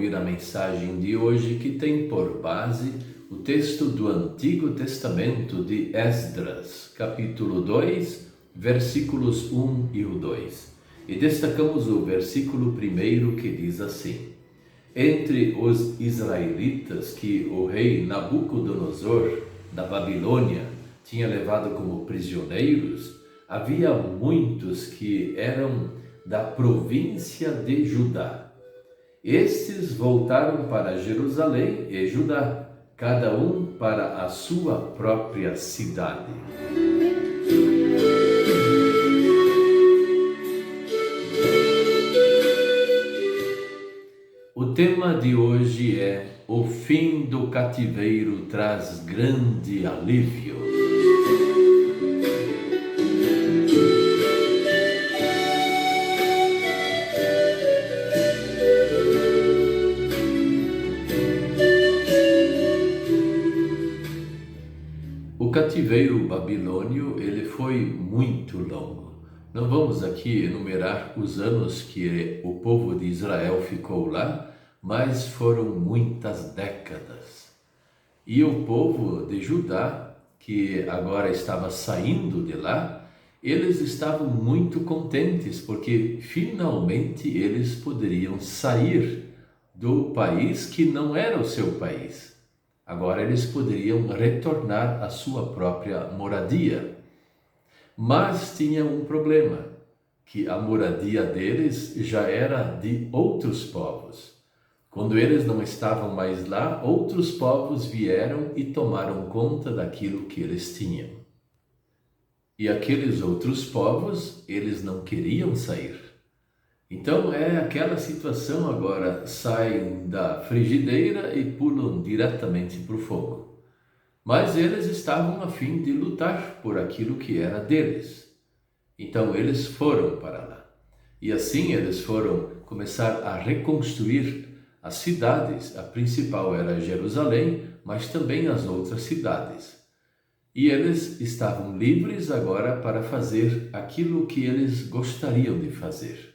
ouvir a mensagem de hoje, que tem por base o texto do Antigo Testamento de Esdras, capítulo 2, versículos 1 e o 2. E destacamos o versículo 1 que diz assim: Entre os israelitas que o rei Nabucodonosor da Babilônia tinha levado como prisioneiros, havia muitos que eram da província de Judá. Estes voltaram para Jerusalém e Judá, cada um para a sua própria cidade. O tema de hoje é: o fim do cativeiro traz grande alívio. O cativeiro babilônio, ele foi muito longo. Não vamos aqui enumerar os anos que o povo de Israel ficou lá, mas foram muitas décadas. E o povo de Judá, que agora estava saindo de lá, eles estavam muito contentes, porque finalmente eles poderiam sair do país que não era o seu país. Agora eles poderiam retornar à sua própria moradia. Mas tinha um problema, que a moradia deles já era de outros povos. Quando eles não estavam mais lá, outros povos vieram e tomaram conta daquilo que eles tinham. E aqueles outros povos, eles não queriam sair. Então é aquela situação agora: saem da frigideira e pulam diretamente para o fogo. Mas eles estavam a fim de lutar por aquilo que era deles. Então eles foram para lá. E assim eles foram começar a reconstruir as cidades. A principal era Jerusalém, mas também as outras cidades. E eles estavam livres agora para fazer aquilo que eles gostariam de fazer.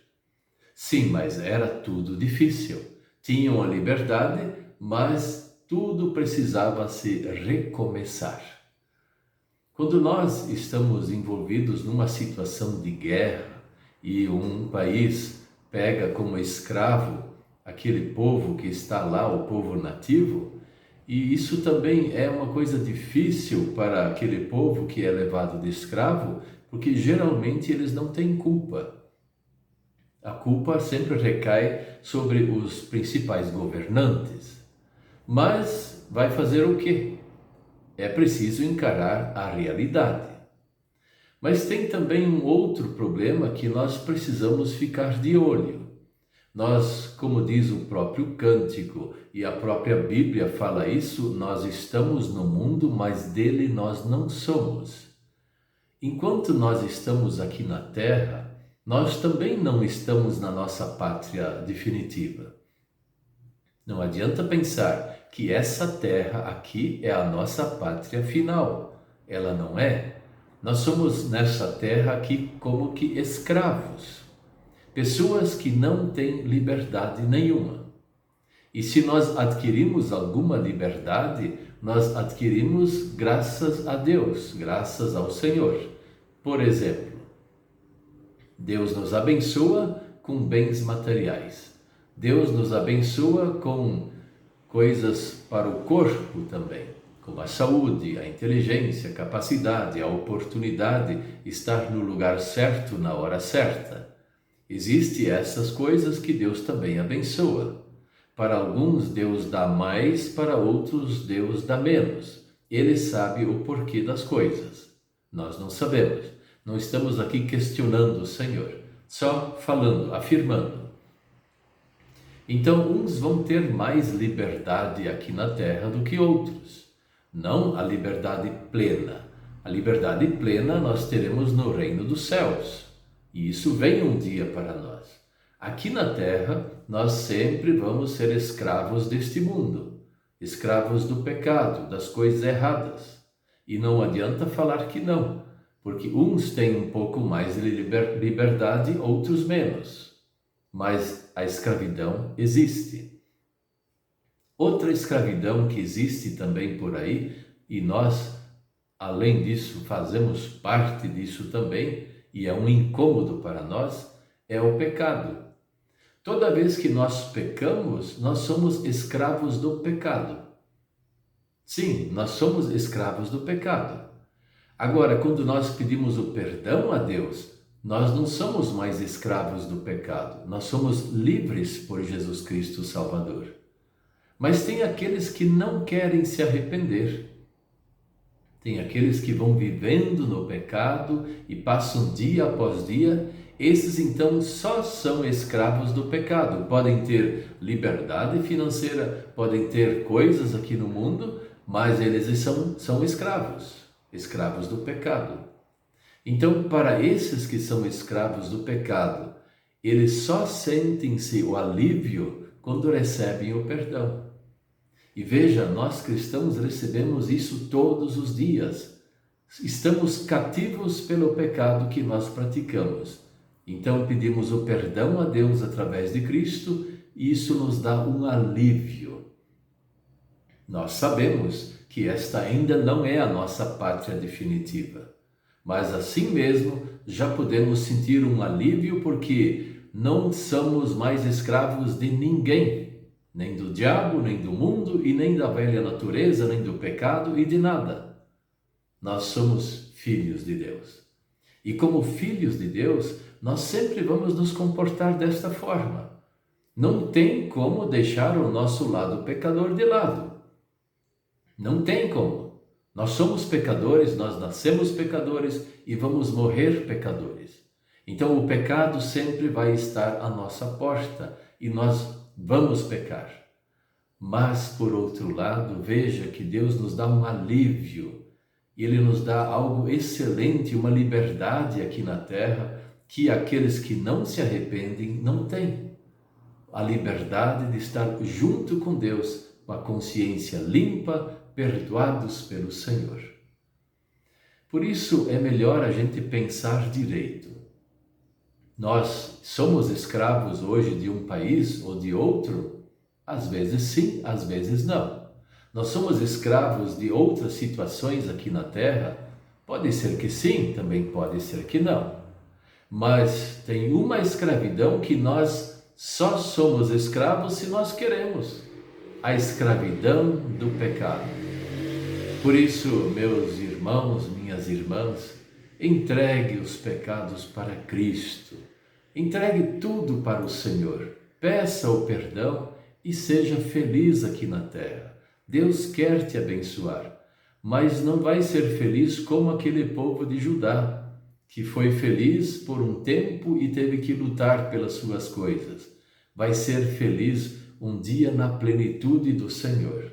Sim, mas era tudo difícil. Tinham a liberdade, mas tudo precisava se recomeçar. Quando nós estamos envolvidos numa situação de guerra e um país pega como escravo aquele povo que está lá, o povo nativo, e isso também é uma coisa difícil para aquele povo que é levado de escravo, porque geralmente eles não têm culpa. A culpa sempre recai sobre os principais governantes. Mas vai fazer o quê? É preciso encarar a realidade. Mas tem também um outro problema que nós precisamos ficar de olho. Nós, como diz o próprio cântico, e a própria Bíblia fala isso, nós estamos no mundo, mas dele nós não somos. Enquanto nós estamos aqui na terra, nós também não estamos na nossa pátria definitiva. Não adianta pensar que essa terra aqui é a nossa pátria final. Ela não é. Nós somos nessa terra aqui como que escravos. Pessoas que não têm liberdade nenhuma. E se nós adquirimos alguma liberdade, nós adquirimos graças a Deus, graças ao Senhor. Por exemplo, Deus nos abençoa com bens materiais. Deus nos abençoa com coisas para o corpo também, como a saúde, a inteligência, a capacidade, a oportunidade, estar no lugar certo na hora certa. Existem essas coisas que Deus também abençoa. Para alguns Deus dá mais, para outros Deus dá menos. Ele sabe o porquê das coisas. Nós não sabemos. Não estamos aqui questionando o Senhor, só falando, afirmando. Então, uns vão ter mais liberdade aqui na terra do que outros. Não a liberdade plena. A liberdade plena nós teremos no reino dos céus. E isso vem um dia para nós. Aqui na terra, nós sempre vamos ser escravos deste mundo. Escravos do pecado, das coisas erradas. E não adianta falar que não. Porque uns têm um pouco mais de liberdade, outros menos. Mas a escravidão existe. Outra escravidão que existe também por aí, e nós, além disso, fazemos parte disso também, e é um incômodo para nós, é o pecado. Toda vez que nós pecamos, nós somos escravos do pecado. Sim, nós somos escravos do pecado. Agora, quando nós pedimos o perdão a Deus, nós não somos mais escravos do pecado. Nós somos livres por Jesus Cristo Salvador. Mas tem aqueles que não querem se arrepender. Tem aqueles que vão vivendo no pecado e passam dia após dia. Esses então só são escravos do pecado. Podem ter liberdade financeira, podem ter coisas aqui no mundo, mas eles são escravos do pecado. Então, para esses que são escravos do pecado, eles só sentem-se o alívio quando recebem o perdão. E veja, nós cristãos recebemos isso todos os dias. Estamos cativos pelo pecado que nós praticamos. Então pedimos o perdão a Deus através de Cristo e isso nos dá um alívio. Nós sabemos que esta ainda não é a nossa pátria definitiva, mas assim mesmo já podemos sentir um alívio porque não somos mais escravos de ninguém, nem do diabo, nem do mundo e nem da velha natureza, nem do pecado e de nada. Nós somos filhos de Deus. E como filhos de Deus, nós sempre vamos nos comportar desta forma. Não tem como deixar o nosso lado pecador de lado. Não tem como. Nós somos pecadores, nós nascemos pecadores e vamos morrer pecadores. Então o pecado sempre vai estar à nossa porta e nós vamos pecar. Mas, por outro lado, veja que Deus nos dá um alívio. Ele nos dá algo excelente, uma liberdade aqui na terra que aqueles que não se arrependem não têm. A liberdade de estar junto com Deus, com a consciência limpa, perdoados pelo Senhor. Por isso é melhor a gente pensar direito. Nós somos escravos hoje de um país ou de outro? Às vezes sim, às vezes não. Nós somos escravos de outras situações aqui na Terra? Pode ser que sim, também pode ser que não. Mas tem uma escravidão que nós só somos escravos se nós queremos. A escravidão do pecado. Por isso, meus irmãos, minhas irmãs, entregue os pecados para Cristo. Entregue tudo para o Senhor. Peça o perdão e seja feliz aqui na terra. Deus quer te abençoar, mas não vai ser feliz como aquele povo de Judá, que foi feliz por um tempo e teve que lutar pelas suas coisas. Vai ser feliz um dia na plenitude do Senhor.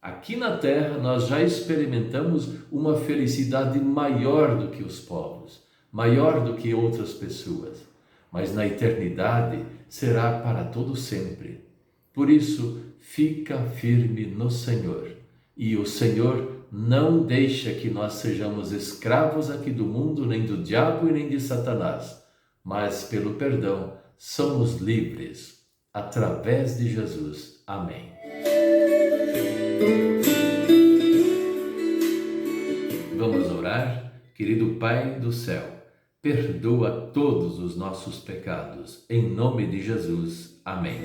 Aqui na terra nós já experimentamos uma felicidade maior do que os povos, maior do que outras pessoas, mas na eternidade será para todo sempre. Por isso, fica firme no Senhor, e o Senhor não deixa que nós sejamos escravos aqui do mundo, nem do diabo e nem de Satanás, mas pelo perdão somos livres, através de Jesus. Amém. Vamos orar? Querido Pai do céu, perdoa todos os nossos pecados. Em nome de Jesus. Amém.